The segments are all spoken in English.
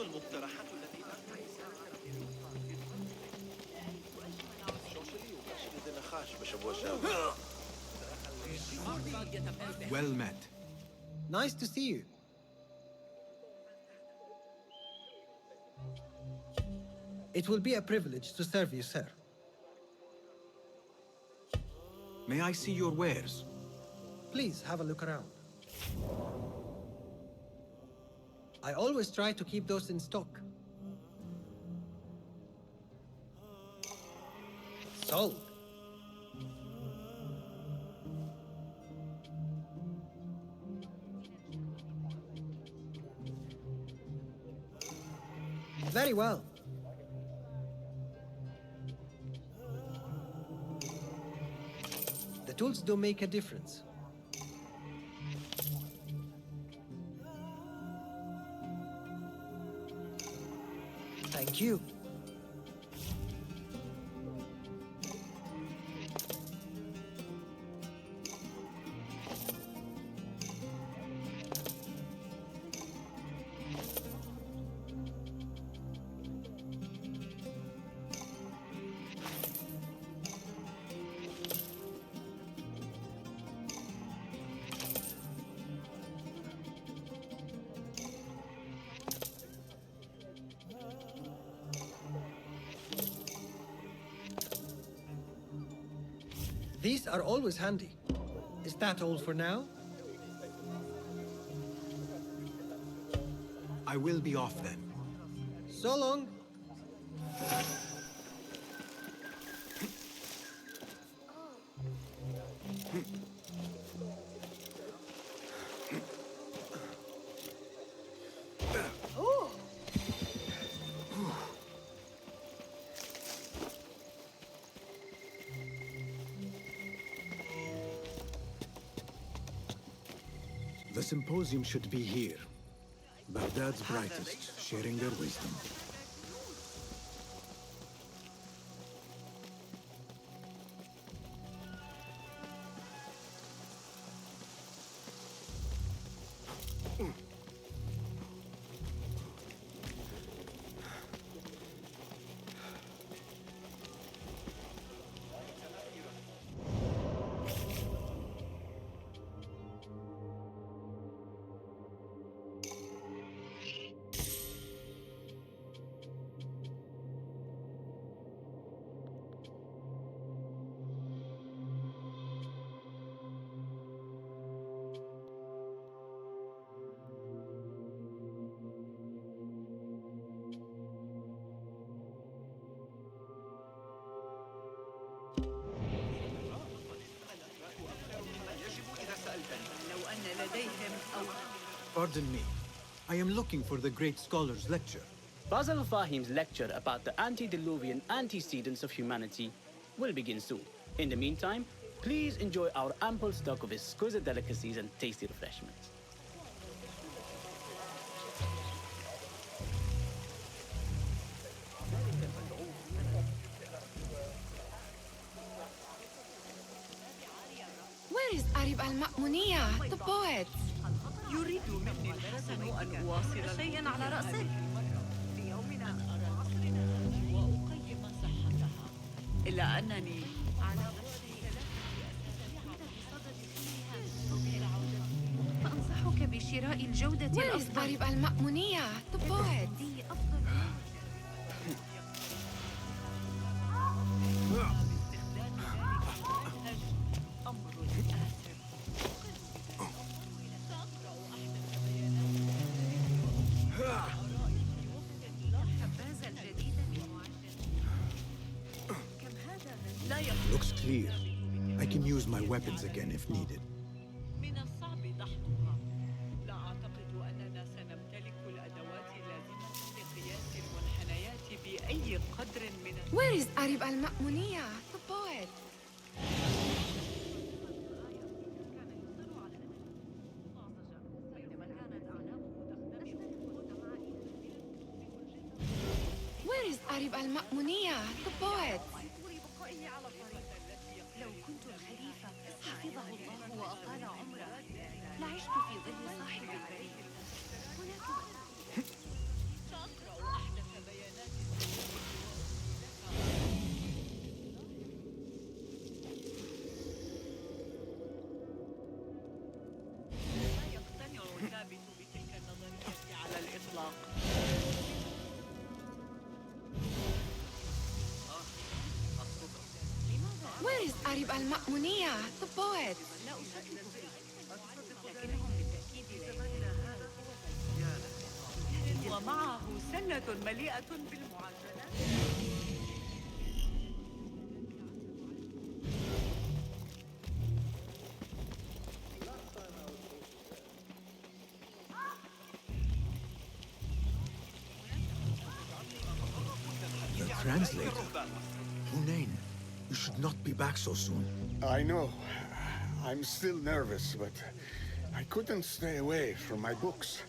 المقترحات التي Well met. Nice to see you. It will be a privilege to serve you, sir. May I see your wares? Please have a look around. I always try to keep those in stock. Sold. Very well. The tools do make a difference. Thank you. These are always handy. Is that all for now? I will be off then. So long. The symposium should be here. Baghdad's brightest, sharing their wisdom. Pardon me. I am looking for the great scholar's lecture. Basil Fahim's lecture about the antediluvian antecedents of humanity will begin soon. In the meantime, please enjoy our ample stock of exquisite delicacies and tasty refreshments. Where is Arib al-Ma'muniya, the poet? يريد مني الحسن أن أواصل شيئا على رأسك في يومنا وأقيم صحتها إلا أنني على فأنصحك بشراء الجودة Where is Arib al-Ma'muniya, the poet? Looks clear. I can use my weapons again if needed. من الصعب دحضها. لا أعتقد أننا سنمتلك الأدوات اللازمة لقياس المنحنيات بأي قدر من Where is Arib al-Ma'muniya, the poet? Where is Arib al-Ma'muniya, the poet? لو كنت الخليفة حفظه الله وأطال عمره لعشت في ظل صاحب البريد. هناك Arib al-Ma'muniyah, the poet. ومعه سلة مليئة بالمعجنات. The translator. Hunain, you should not be back so soon. I know. I'm still nervous, but I couldn't stay away from my books.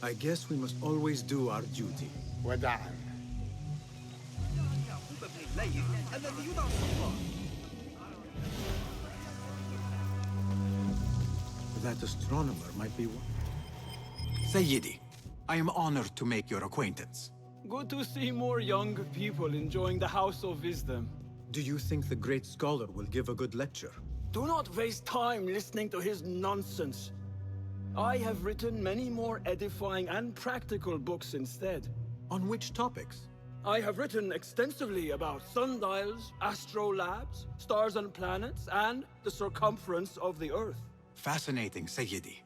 I guess we must always do our duty. وداعا. That astronomer might be one. Sayyidi, I am honored to make your acquaintance. Good to see more young people enjoying the House of Wisdom. Do you think the great scholar will give a good lecture? Do not waste time listening to his nonsense. I have written many more edifying and practical books instead. On which topics? I have written extensively about sundials, astrolabes, stars and planets, and the circumference of the Earth. Fascinating, Sayyidi.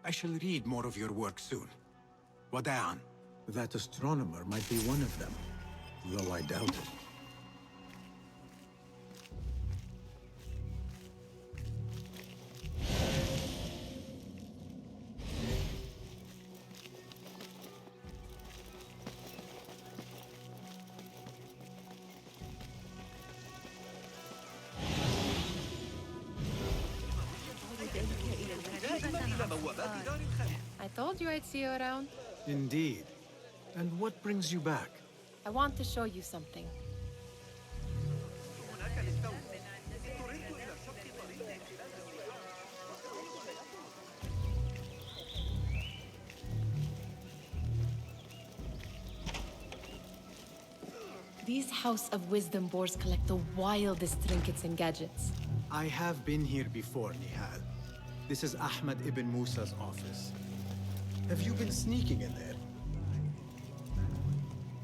I shall read more of your work soon. Wada'an. That astronomer might be one of them, though I doubt it. I told you I'd see you around. Indeed. And what brings you back? I want to show you something. These House of Wisdom boars collect the wildest trinkets and gadgets. I have been here before, Nihal. This is Ahmed ibn Musa's office. Have you been sneaking in there?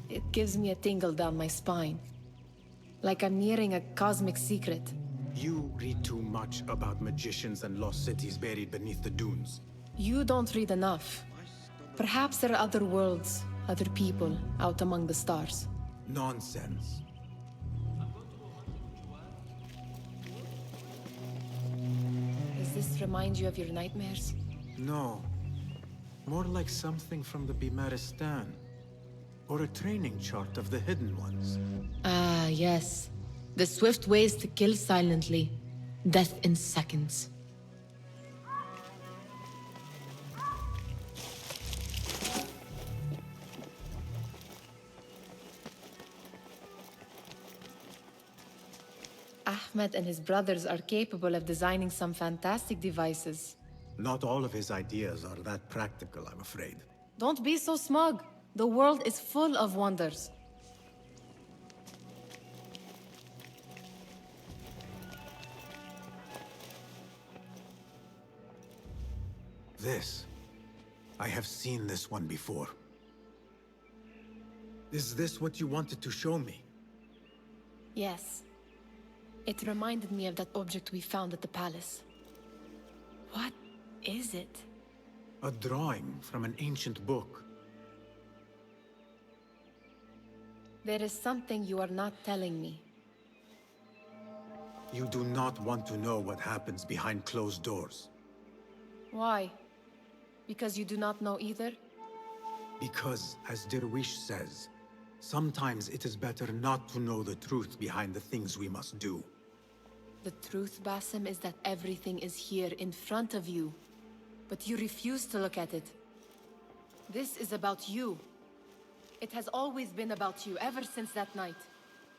It gives me a tingle down my spine. Like I'm nearing a cosmic secret. You read too much about magicians and lost cities buried beneath the dunes. You don't read enough. Perhaps there are other worlds, other people out among the stars. Nonsense. Does this remind you of your nightmares? No. More like something from the Bimaristan. Or a training chart of the Hidden Ones. Ah, yes. The swift ways to kill silently. Death in seconds. Ahmed and his brothers are capable of designing some fantastic devices. Not all of his ideas are that practical, I'm afraid. Don't be so smug. The world is full of wonders. This. I have seen this one before. Is this what you wanted to show me? Yes. It reminded me of that object we found at the palace. What is it? A drawing from an ancient book. There is something you are not telling me. You do not want to know what happens behind closed doors. Why? Because you do not know either? Because, as Derwish says, sometimes it is better not to know the truth behind the things we must do. The truth, Basim, is that everything is here in front of you. But you refuse to look at it. This is about you. It has always been about you, ever since that night.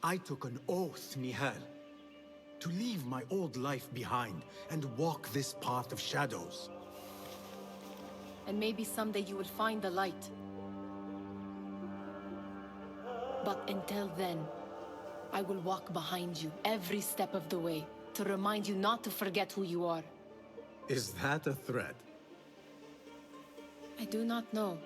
I took an oath, Nihal, to leave my old life behind and walk this path of shadows. And maybe someday you will find the light. But until then, I will walk behind you every step of the way to remind you not to forget who you are. Is that a threat? I do not know.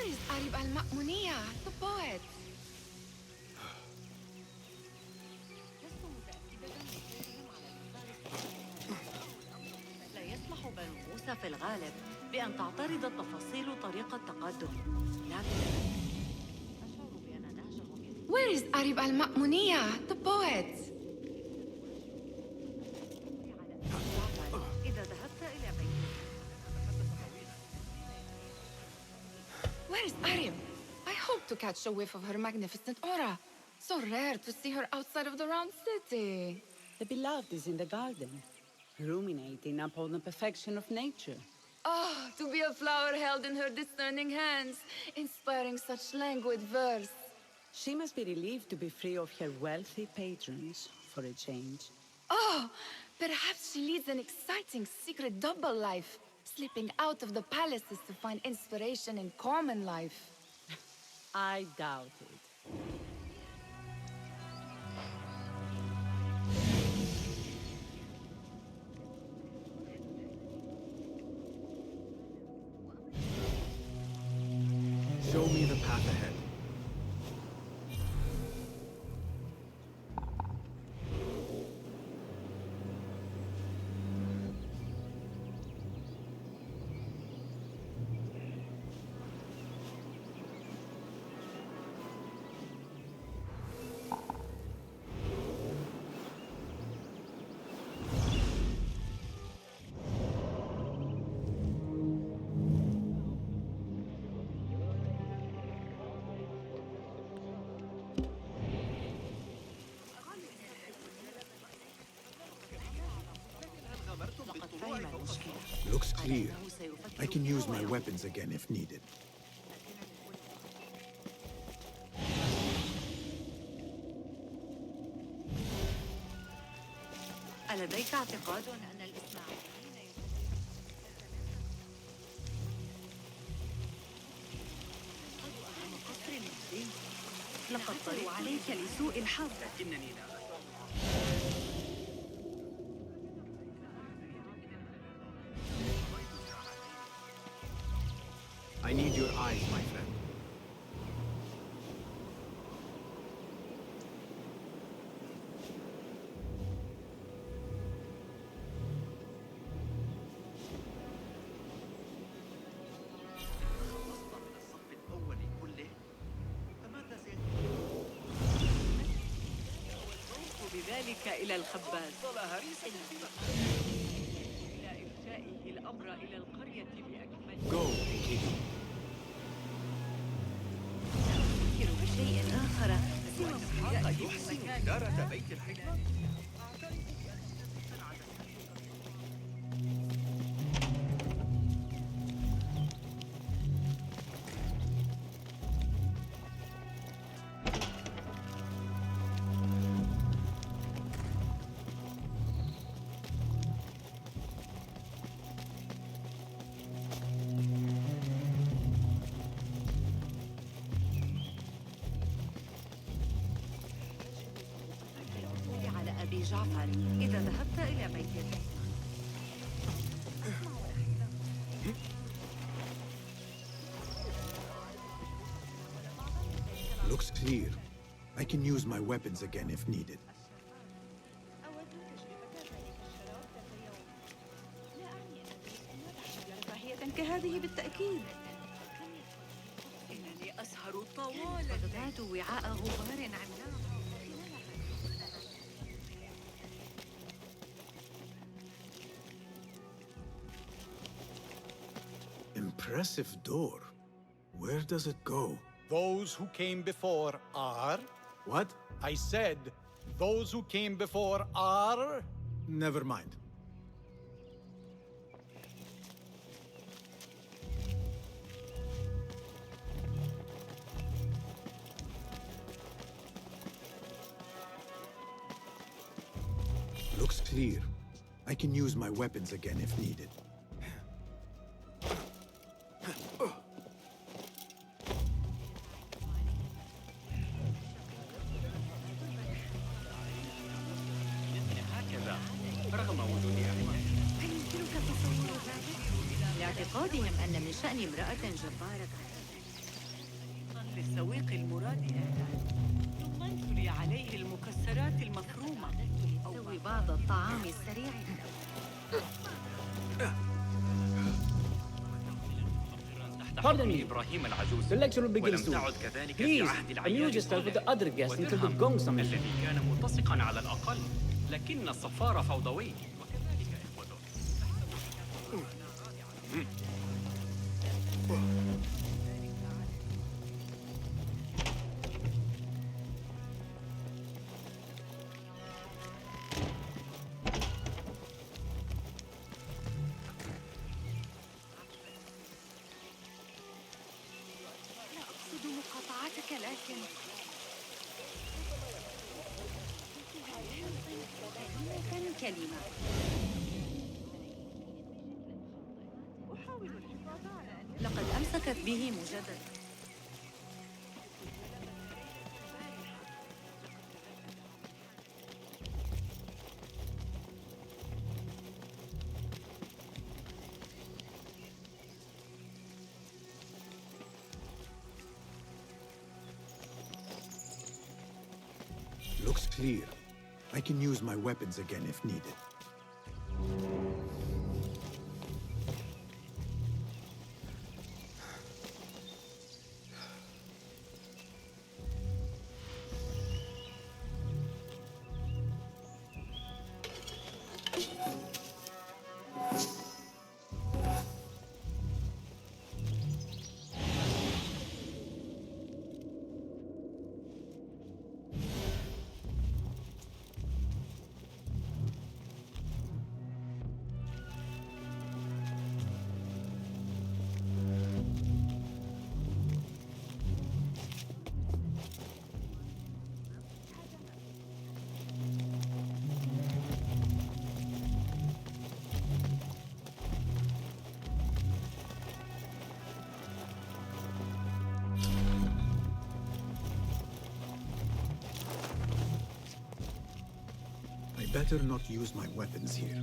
Where is Arib al-Ma'muniyya, the poet? لا يسمح بنو موسى في الغالب بأن تعترض التفاصيل طريق التقدم، لكن أشعر بأن نهجهم Where is Arib al-Ma'muniyya, the poet? إذا ذهبت إلى بيتك. Where is Arib? I hope to catch a whiff of her magnificent aura. So rare to see her outside of the round city. The beloved is in the garden, ruminating upon the perfection of nature. Oh, to be a flower held in her discerning hands, inspiring such languid verse. She must be relieved to be free of her wealthy patrons for a change. Oh, perhaps she leads an exciting secret double life, slipping out of the palaces to find inspiration in common life. I doubt it. Show me the path ahead. Looks clear. I can use my weapons again if needed. ألديك اعتقاد أن الإسماعيليين لقد طروا عليك لسوء الحظ. لكنني لا I need your eyes, my friend. بذلك إلى الخباز إلى إرجائه الأمر إلى القرية بأكمله. Go, Kitty. أفكر بشيء آخر سوى يحسن إدارة بيت الحكمة. جعفر إذا ذهبت إلى بيتك. Looks clear. I can use my weapons again if needed. كهذه بالتأكيد. إنني أسهر طوال بغداد وعاء غبار عملاق. Impressive door. Where does it go? Those who came before are... What? I said, those who came before are... Never mind. Looks clear. I can use my weapons again if needed. لاعتقادهم أن من شأن امرأة جبارة السويق المراد إعداد. ثم انشري عليه المكسرات المفرومة أو سوي بعض الطعام السريع. Pardon me. The lecture will begin soon. Please, amuse yourself with the other guests until the gong summons. الذي كان متسقا على الأقل، لكن الصفار فوضوي. لا أقصد مقاطعتك لكن كم كلمة. لقد أمسكت به مجددا. Looks clear. I can use my weapons again if needed. Better not use my weapons here.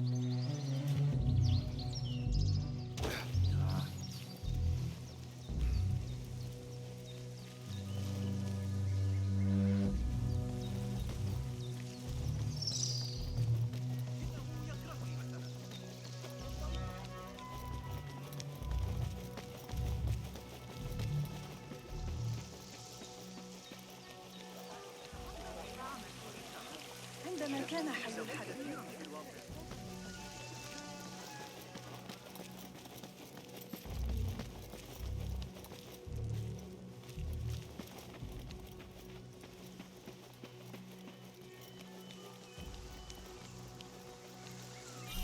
عندما كان حل الحدث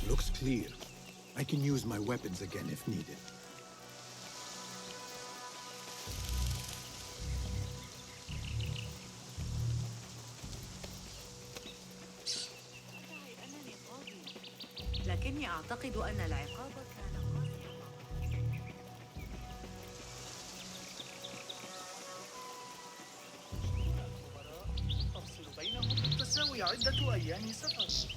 Looks clear. I can use my weapons again if needed. لكني أعتقد أن العقاب كان تفصل بينهم بالتساوي عدة أيام سفر.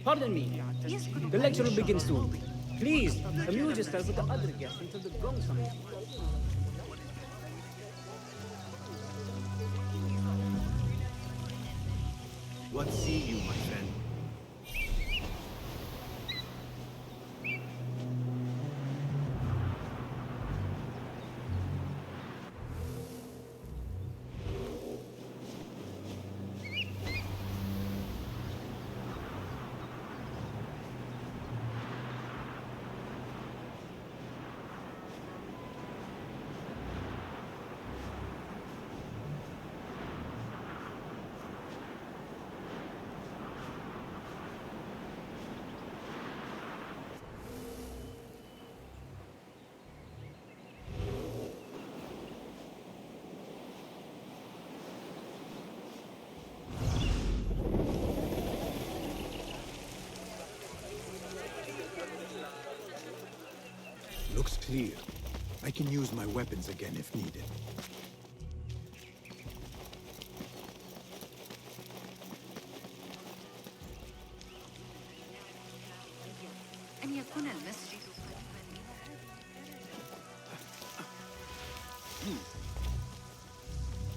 Pardon me. The lecture will begin soon. Please, amuse yourself with the other guests until the gong summons. What see you, my friend? Looks clear. I can use my weapons again if needed. أن يكون المسجد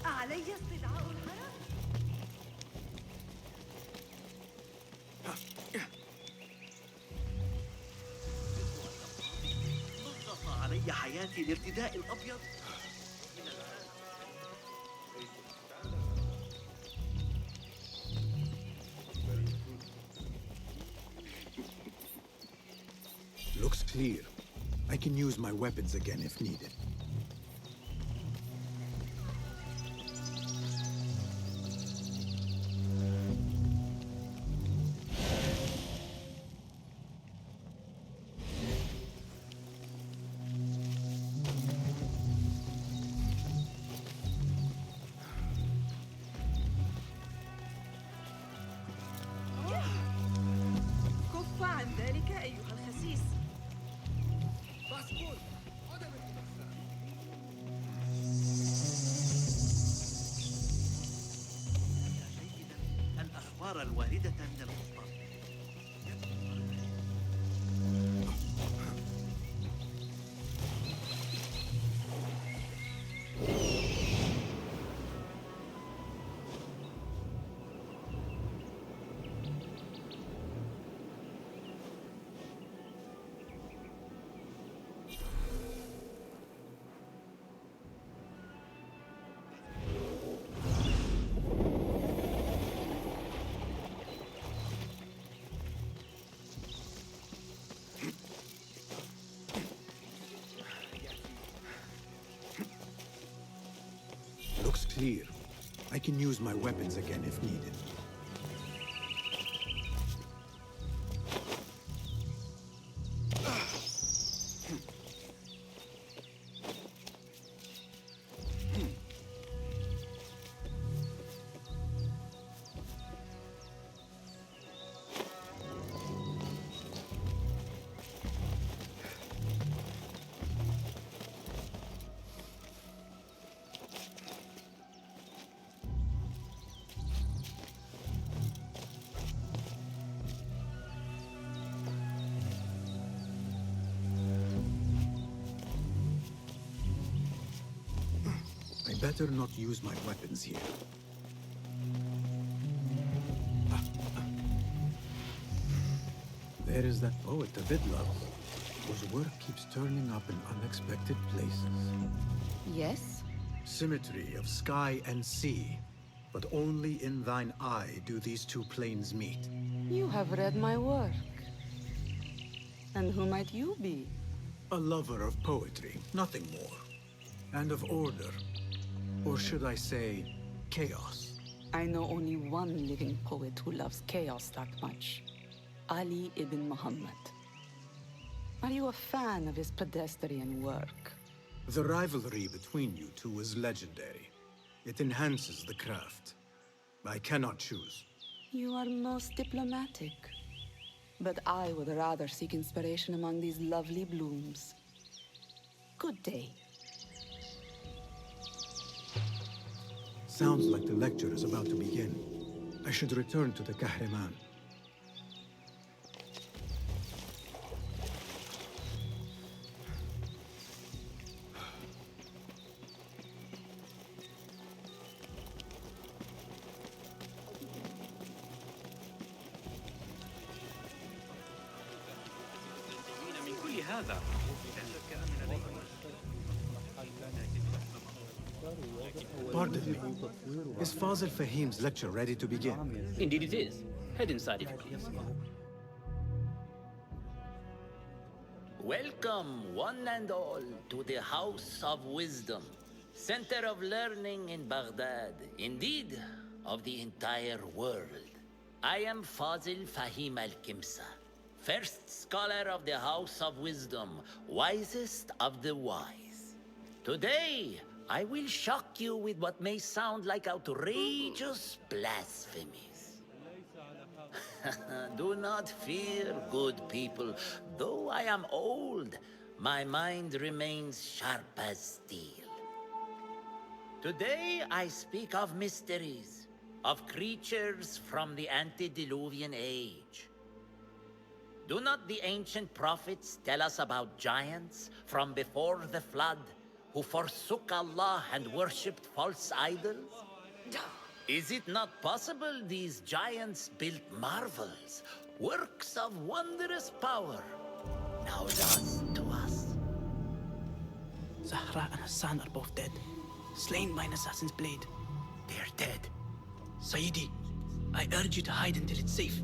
علي استدعاء الحرم؟ ضغط علي حياتي الارتداء الأبيض. Looks clear. I can use my weapons again if needed. كف عن ذلك أيها الخسيس. الأخبار الواردة من القطار. Looks clear. I can use my weapons again if needed. Better not use my weapons here. There is that poet David loves, whose work keeps turning up in unexpected places. Yes? Symmetry of sky and sea, but only in thine eye do these two planes meet. You have read my work. And who might you be? A lover of poetry, nothing more. And of order. Or should I say, chaos? I know only one living poet who loves chaos that much. Ali ibn Muhammad. Are you a fan of his pedestrian work? The rivalry between you two is legendary. It enhances the craft. I cannot choose. You are most diplomatic. But I would rather seek inspiration among these lovely blooms. Good day. Sounds like the lecture is about to begin. I should return to the Kahraman. من كل هذا Pardon me. Is Fazil Fahim's lecture ready to begin? Indeed it is. Head inside if you please. Welcome, one and all, to the House of Wisdom, center of learning in Baghdad, indeed, of the entire world. I am Fazil Fahim al-Kimsa, first scholar of the House of Wisdom, wisest of the wise. Today, I will shock you with what may sound like outrageous blasphemies. Do not fear, good people. Though I am old, my mind remains sharp as steel. Today I speak of mysteries, of creatures from the antediluvian age. Do not the ancient prophets tell us about giants from before the flood who forsook Allah and worshipped false idols? Is it not possible these giants built marvels, works of wondrous power, now lost to us? Zahra and Hassan are both dead, slain by an assassin's blade. They're dead. Sayyidi, I urge you to hide until it's safe.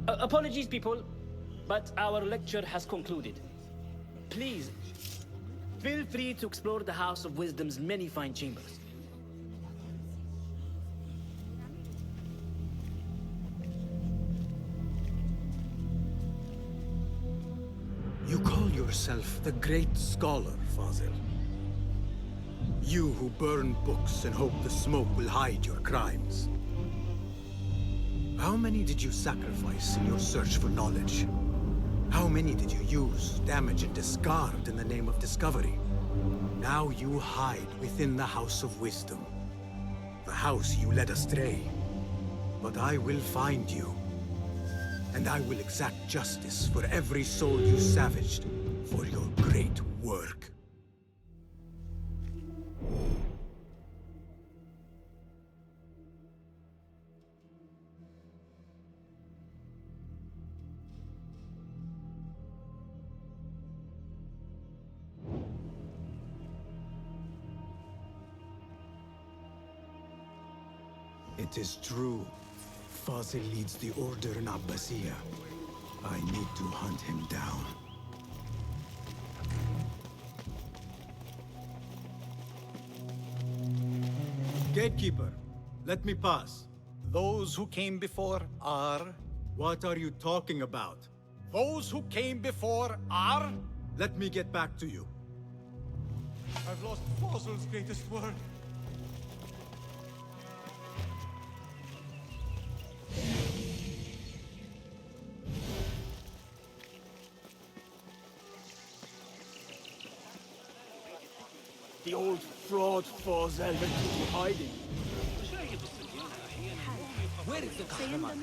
Apologies, people, but our lecture has concluded. Please, feel free to explore the House of Wisdom's many fine chambers. You call yourself the great scholar, Fazil. You who burn books and hope the smoke will hide your crimes. How many did you sacrifice in your search for knowledge? How many did you use, damage, and discard in the name of discovery? Now you hide within the House of Wisdom. The house you led astray. But I will find you. And I will exact justice for every soul you savaged for your great work. It is true. Fazil leads the Order in Abbasiyah. I need to hunt him down. Gatekeeper, let me pass. Those who came before are... What are you talking about? Those who came before are... Let me get back to you. I've lost Fazil's greatest work. The old fraud Fazil went into hiding. Where is the Kahraman?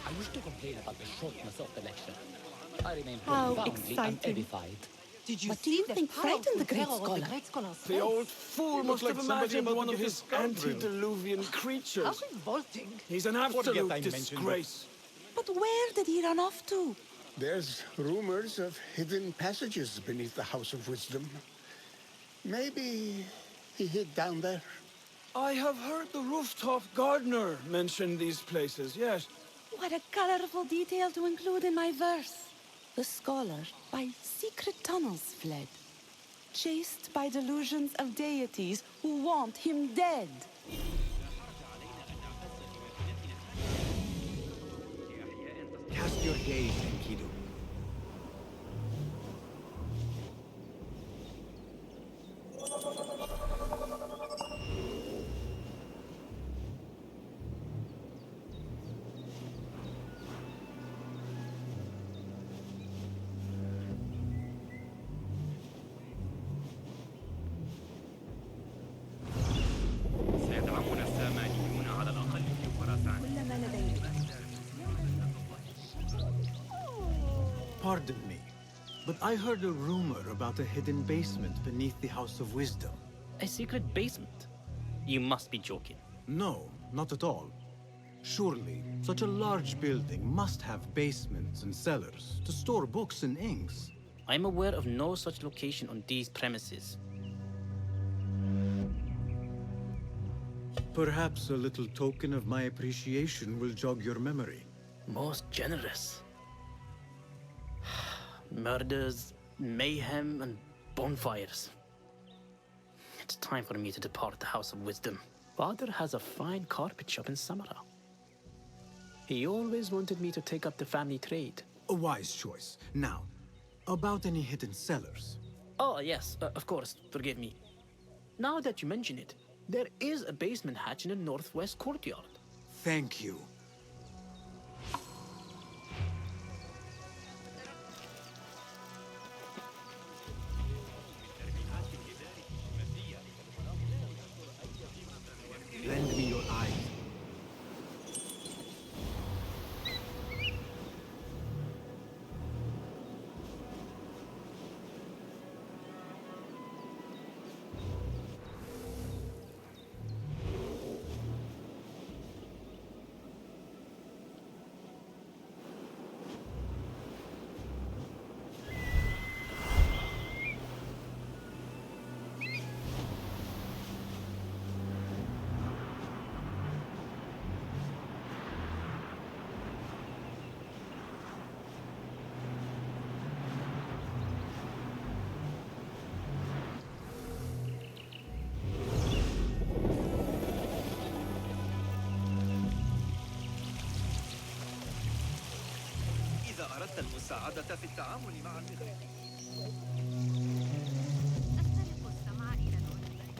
I wish to complain about the shortness of the lecture. I remain How profoundly exciting. unedified. What do you think frightened the great scholar? The old fool must have imagined one of his antediluvian creatures. How revolting. He's an absolute disgrace. But where did he run off to? There's rumors of hidden passages beneath the House of Wisdom. Maybe he hid down there. I have heard the rooftop gardener mention these places, yes. What a colorful detail to include in my verse. The scholar by secret tunnels fled, chased by delusions of deities who want him dead. Cast your gaze, Enkidu. سيدعمنا السامانيون على الأقل في خراسان. Pardon me, but I heard a rumor about a hidden basement beneath the House of Wisdom. A secret basement? You must be joking. No, not at all. Surely, such a large building must have basements and cellars to store books and inks. I'm aware of no such location on these premises. Perhaps a little token of my appreciation will jog your memory. Most generous. Murders, mayhem, and bonfires. It's time for me to depart the House of Wisdom. Father has a fine carpet shop in Samara. He always wanted me to take up the family trade. A wise choice. Now, about any hidden cellars. Oh, yes, of course, forgive me. Now that you mention it, there is a basement hatch in the northwest courtyard. Thank you. طلبت المساعدة في التعامل مع الإغراء. نسترق السمع إلى العلماء.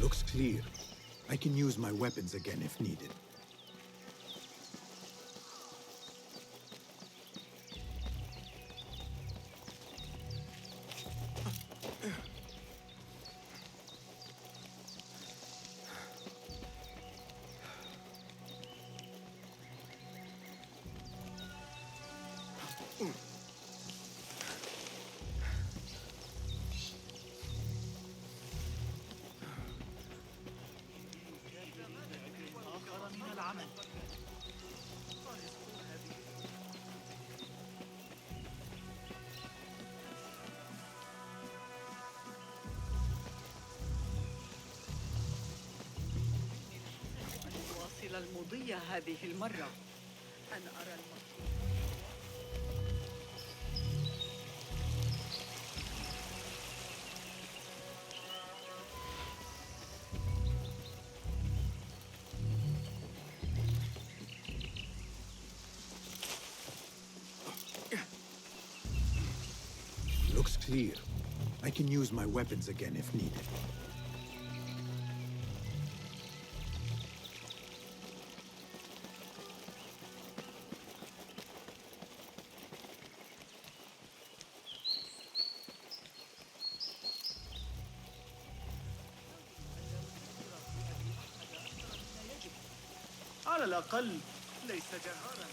Looks clear. I can use my weapons again if needed. المضية هذه المرة أن أرى المطلوب. Looks clear. I can use my weapons again if needed. على الأقل ليس جهارا.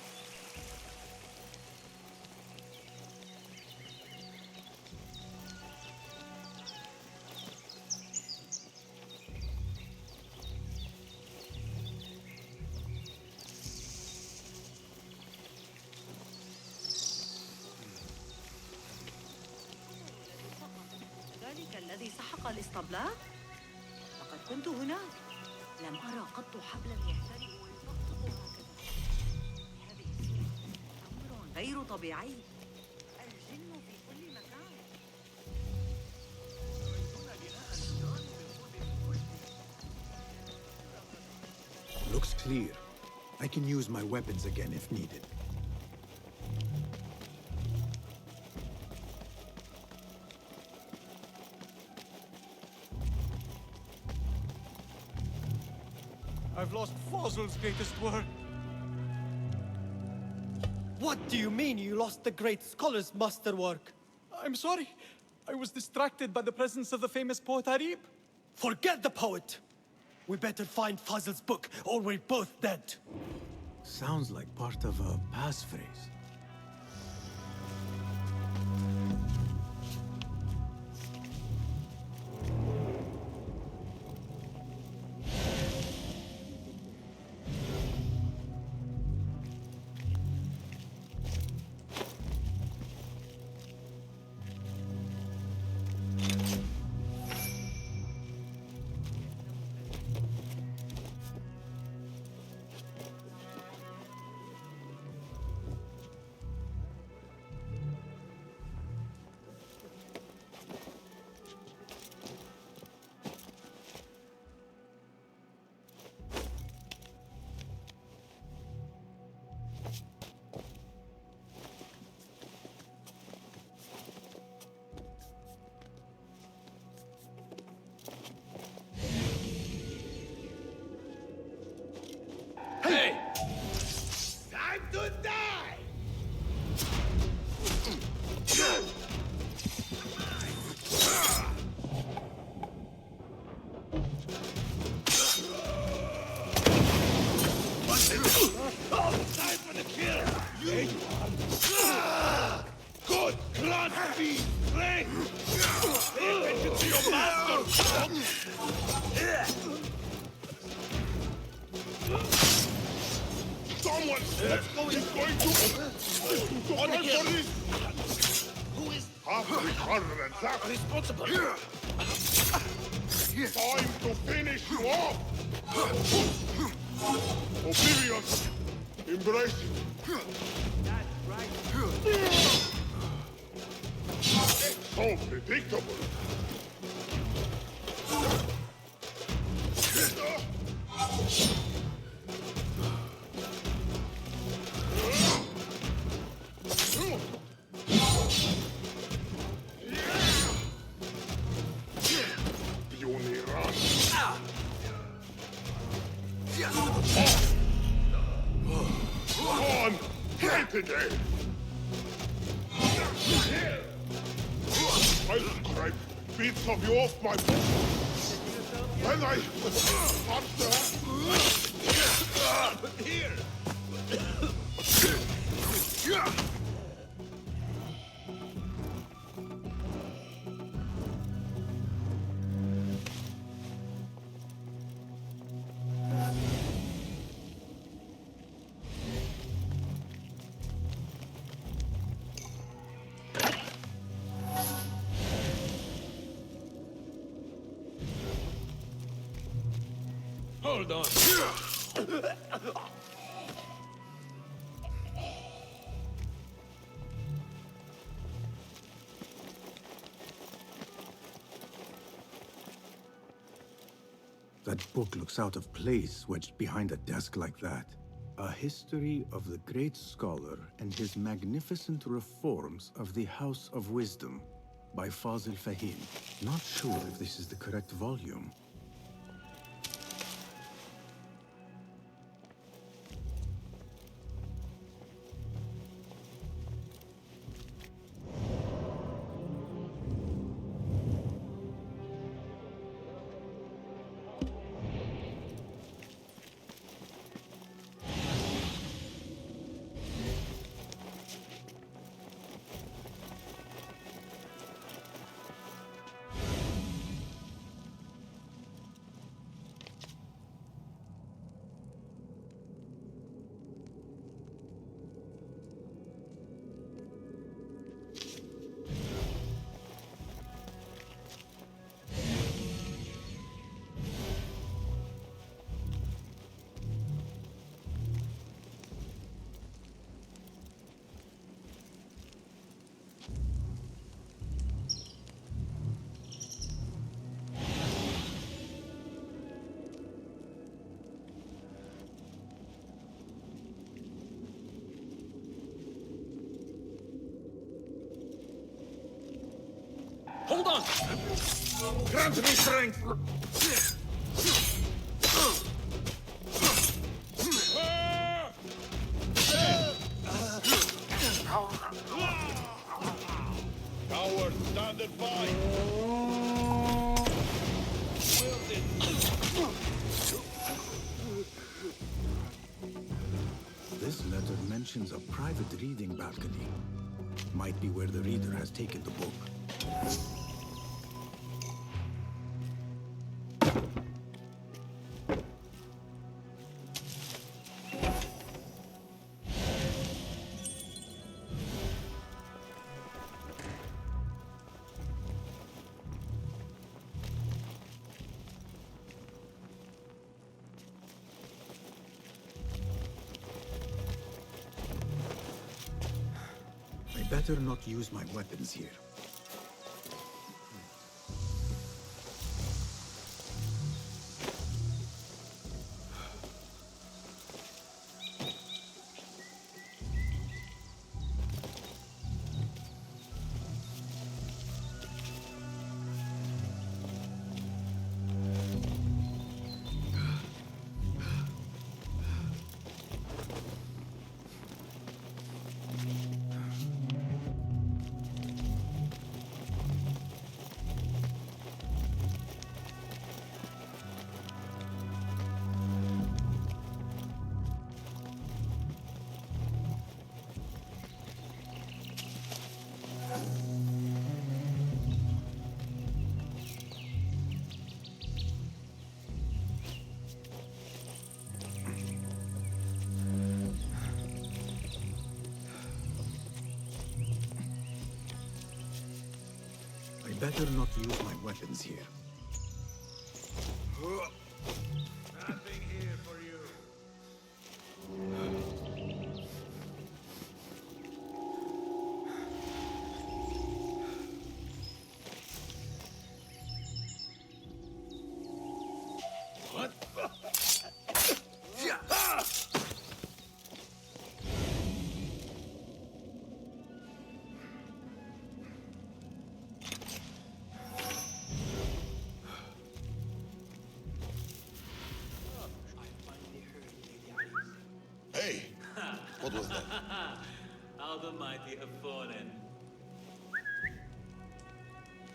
ذلك الذي سحق الاسطبلات؟ لقد كنت هناك. لم أرى قط حبلا يحترق ويطقطق هكذا. هذه السرعة أمر غير طبيعي. الجن في كل مكان. Looks clear. I can use my weapons again if needed. I've lost Fozl's greatest work. What do you mean you lost the great scholar's masterwork? I'm sorry. I was distracted by the presence of the famous poet Arib. Forget the poet! We better find Fazl's book, or we're both dead. Sounds like part of a passphrase. Hey! Time to die! Time for the kill! You! Good plant speed! Strength! Pay attention to your master! Someone is going to on the police! Who is responsible? Time to finish you off! Oblivion! Embrace it. That's right. It's so predictable. Puny run. Come on! Play it again! I'll scrape bits of you off my book. When I Here! Hold on. That book looks out of place wedged behind a desk like that. A history of the great scholar and his magnificent reforms of the House of Wisdom by Fazil Fahim. Not sure if this is the correct volume. Hold on! Grant me strength! Coward, stand and fight! This letter mentions a private reading balcony. Might be where the reader has taken the book. I better not use my weapons here. Better not use my weapons here. Nothing here for you. What was that? How the mighty have fallen.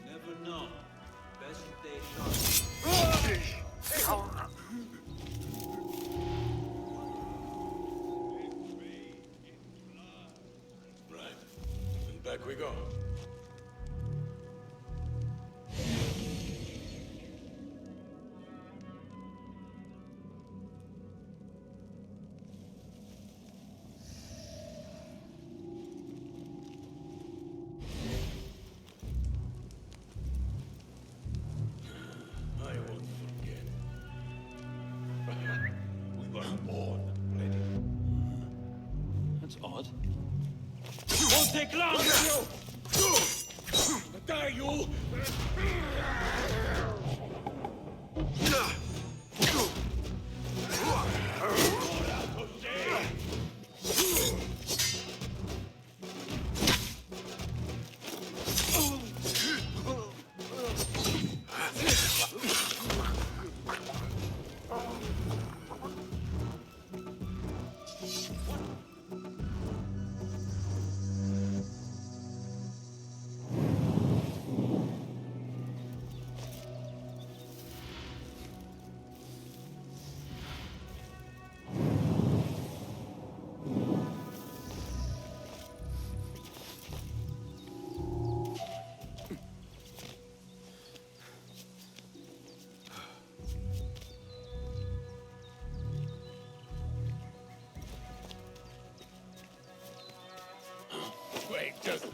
Never know. Best stay sharp. Right. And back we go. I won't forget. We were born ready. That's odd. Won't take long, you! Die, you! Wait, just...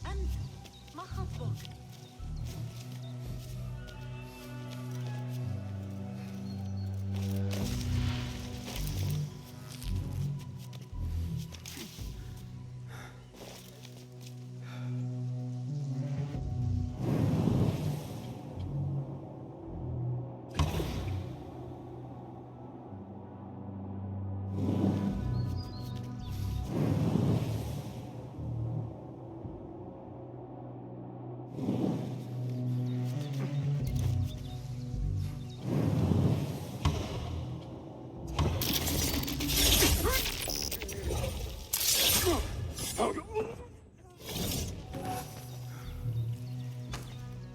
أنت ما خطبك؟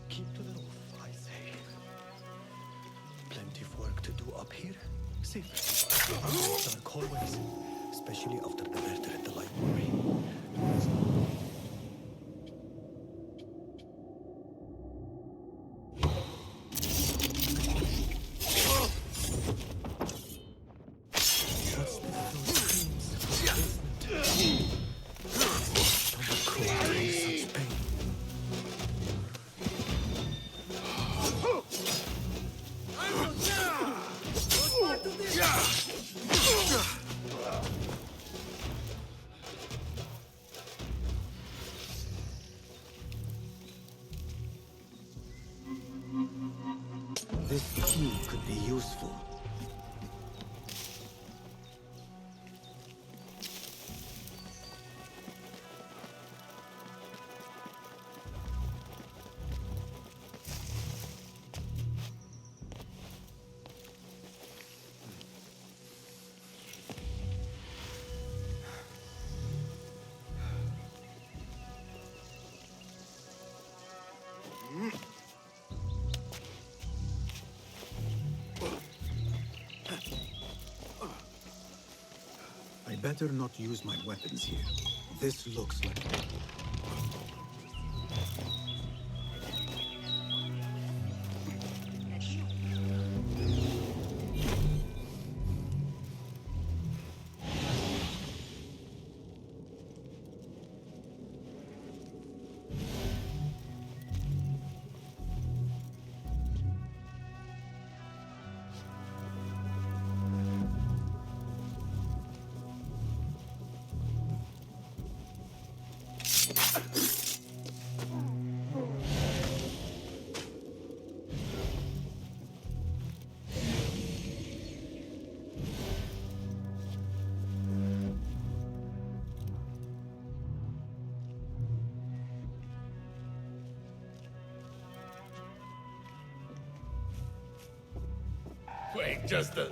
Keep to the roof, I say. Plenty of work to do up here. Safe. Dark hallways, especially after the murder at the library. What's those screams? Stomach crawling, such pain. This key could be useful. I better not use my weapons here. This looks like... Wait, just a...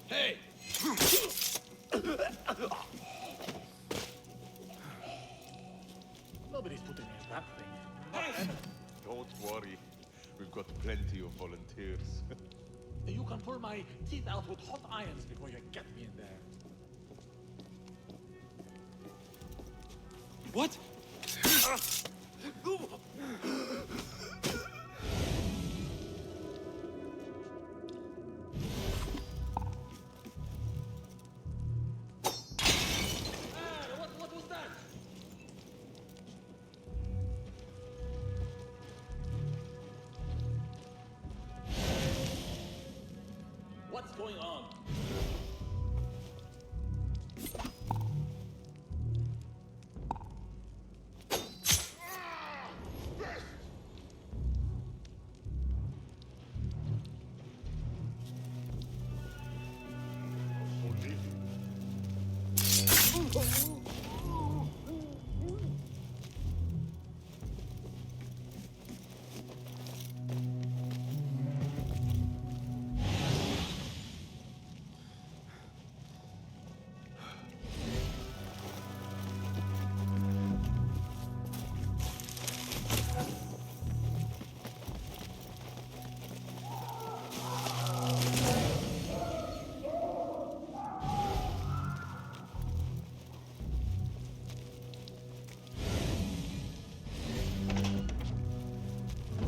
Hey! Nobody's putting in that thing. Don't worry. We've got plenty of volunteers. You can pull my teeth out with hot irons before you get me in there. What? What was that? What's going on?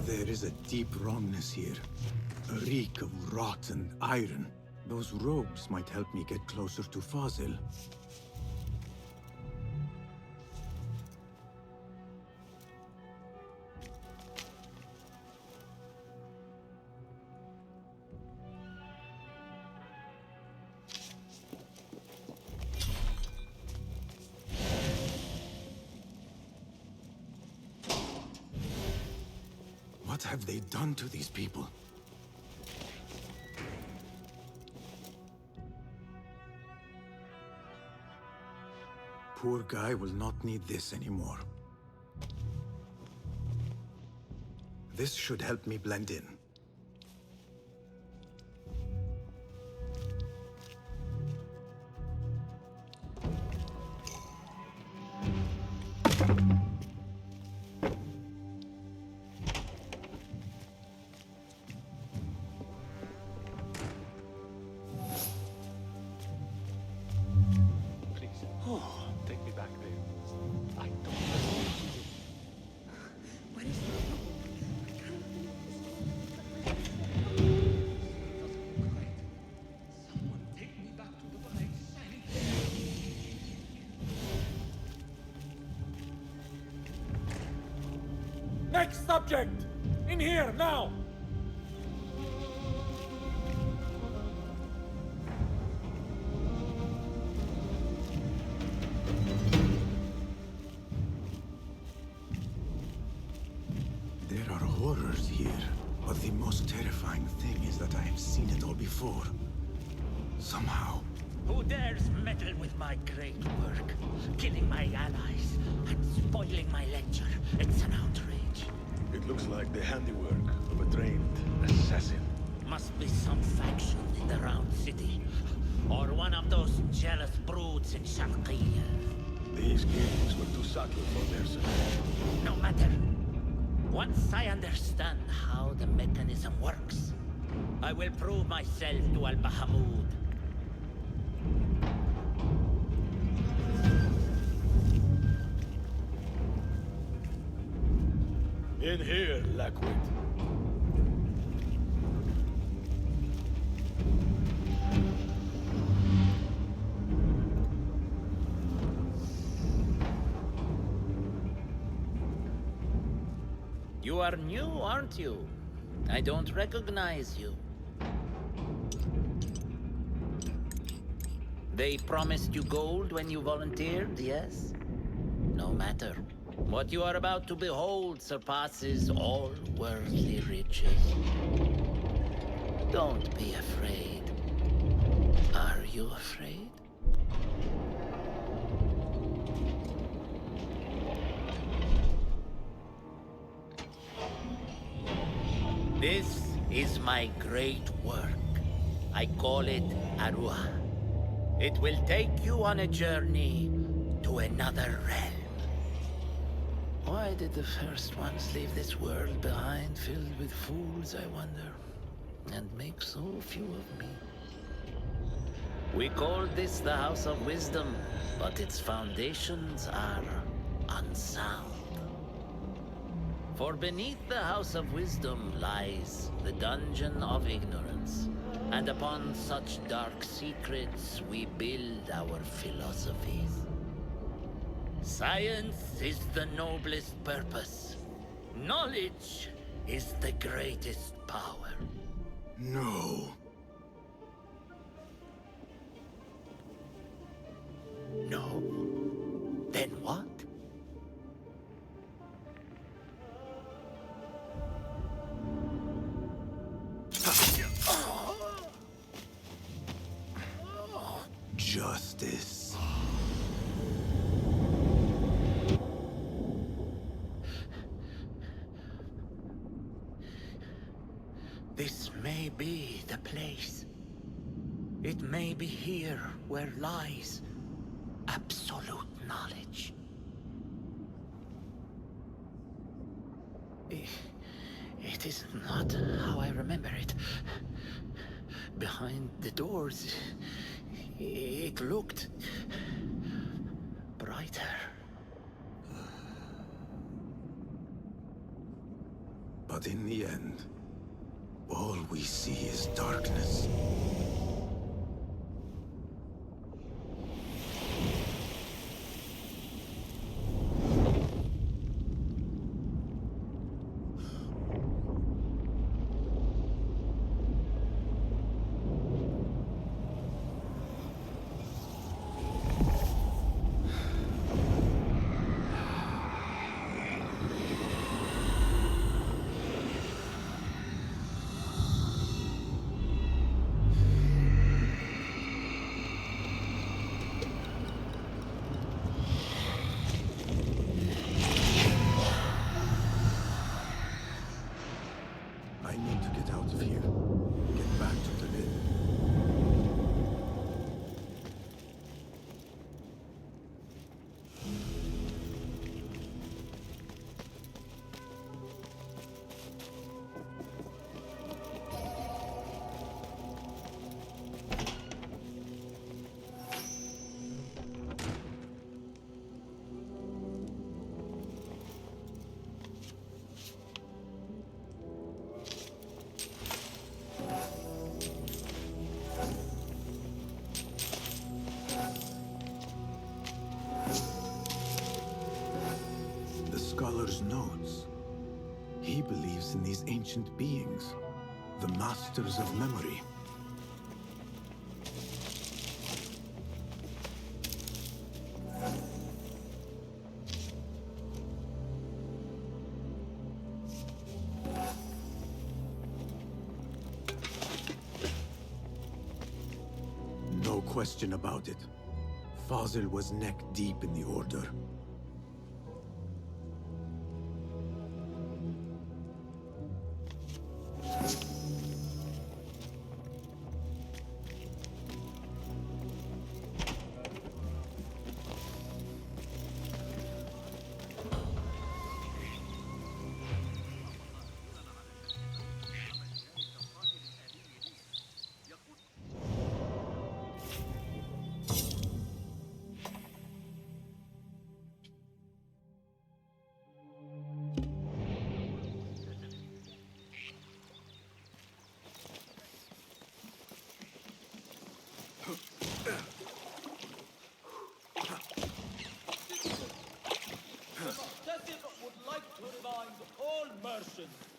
There is a deep wrongness here. A reek of rotten iron. Those robes might help me get closer to Fazil. What have they done to these people? Poor guy will not need this anymore. This should help me blend in. Take me back there. I don't know. What is Someone take me back to the bright, shiny Next subject! In here, now! There are horrors here, but the most terrifying thing is that I have seen it all before. Somehow. Who dares meddle with my great work? Killing my allies and spoiling my lecture. It's an outrage. It looks like the handiwork of a trained assassin. Must be some faction in the Round City. Or one of those jealous broods in Sharqiyya. These killings were too subtle for their side. No matter. Once I understand how the mechanism works, I will prove myself to Al-Bahamud. In here, Lackwit. You are new, aren't you? I don't recognize you. They promised you gold when you volunteered, yes? No matter. What you are about to behold surpasses all worldly riches. Don't be afraid. you afraid? This is my great work. I call it Arua. It will take you on a journey to another realm. Why did the first ones leave this world behind filled with fools, I wonder, and make so few of me? We called this the House of Wisdom, but its foundations are unsound. For beneath the House of Wisdom lies the Dungeon of Ignorance, and upon such dark secrets we build our philosophies. Science is the noblest purpose. Knowledge is the greatest power. No. No? Then what? Justice. This may be the place. It may be here where lies absolute knowledge. It is not how I remember it. Behind the doors, it looked brighter. But in the end, all we see is darkness. I need to get out of here. Get back to the inn. The scholar's notes. He believes in these ancient beings, the masters of memory. No question about it. Fazil was neck deep in the Order.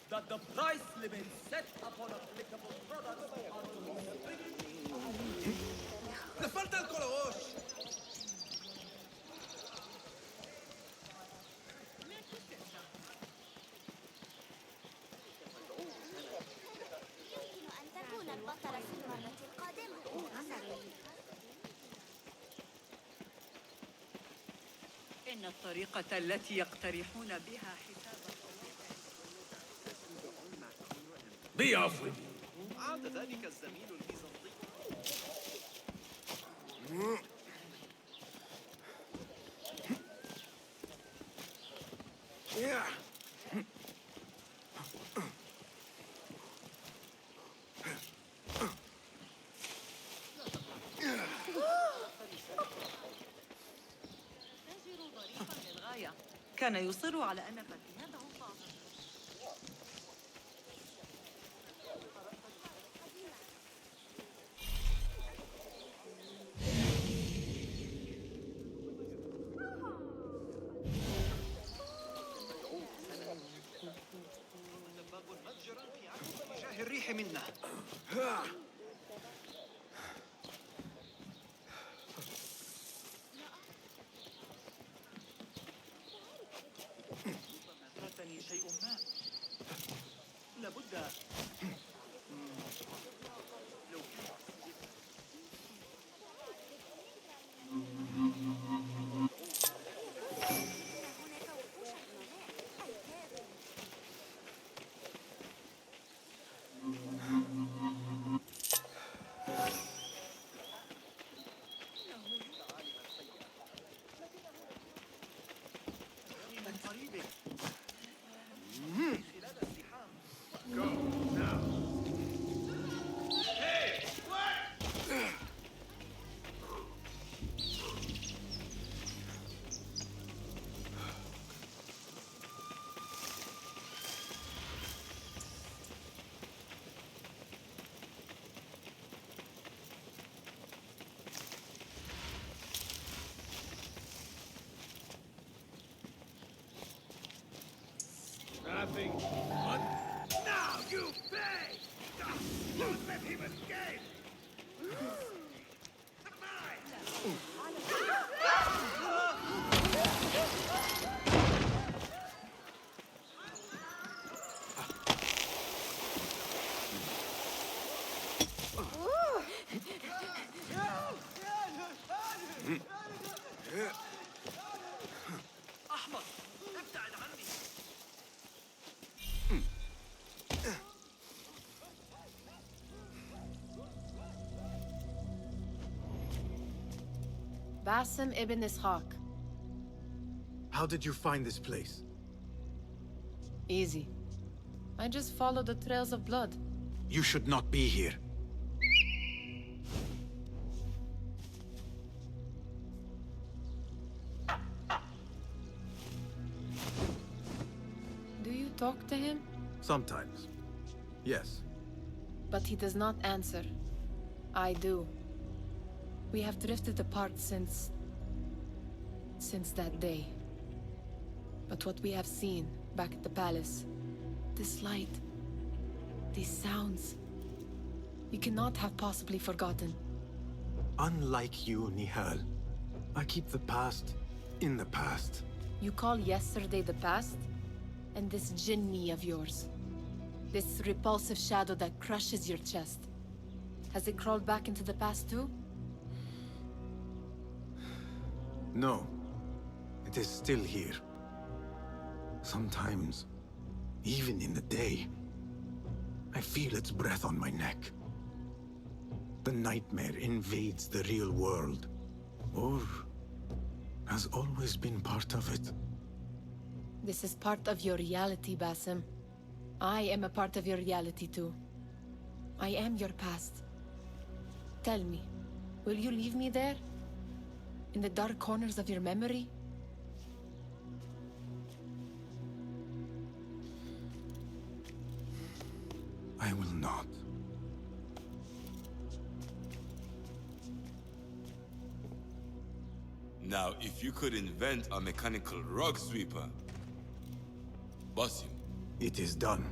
That the price limit set upon applicable products are to be strictly... ¡Le falta el colabosh! يمكن أن تكون البطلة في المرة القادمة. إن الطريقة التي يقترحون بها حساب Be off with you. عاد ذلك الزميل البيزنطي. Yeah. تاجر ظريفا للغاية. كان يصر على أن فتياته تعظم. اتجاه الريح منا. فاتني شيء ما. لابد. لو من قريب. خلال الزحام. Go, now. Hey, what? Nothing. What? Now you pay! Don't let him escape! أحمق. ابتعد عني. Basim ibn Ishaq. How did you find this place? Easy. I just followed the trails of blood. You should not be here. Do you talk to him? Sometimes. Yes. But he does not answer. I do. We have drifted apart since that day. But what we have seen back at the palace, this light, these sounds, we cannot have possibly forgotten. Unlike you, Nihal, I keep the past in the past. You call yesterday the past? And this jinni of yours, this repulsive shadow that crushes your chest, has it crawled back into the past too? No. It is still here. Sometimes, even in the day, I feel its breath on my neck. The nightmare invades the real world, or has always been part of it. This is part of your reality, Basim. I am a part of your reality too. I am your past. Tell me, will you leave me there? In the dark corners of your memory? I will not. Now, if you could invent a mechanical rug sweeper... Basim. It is done.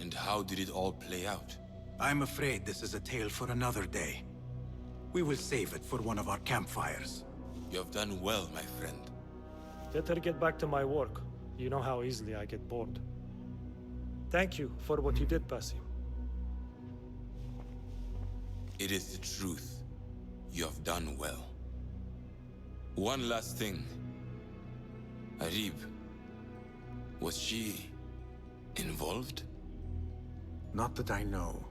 And how did it all play out? I'm afraid this is a tale for another day. We will save it for one of our campfires. You have done well, my friend. Let her get back to my work. You know how easily I get bored. Thank you for what you did, Basim. It is the truth. You have done well. One last thing. Arib, was she involved? Not that I know.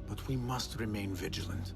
But we must remain vigilant.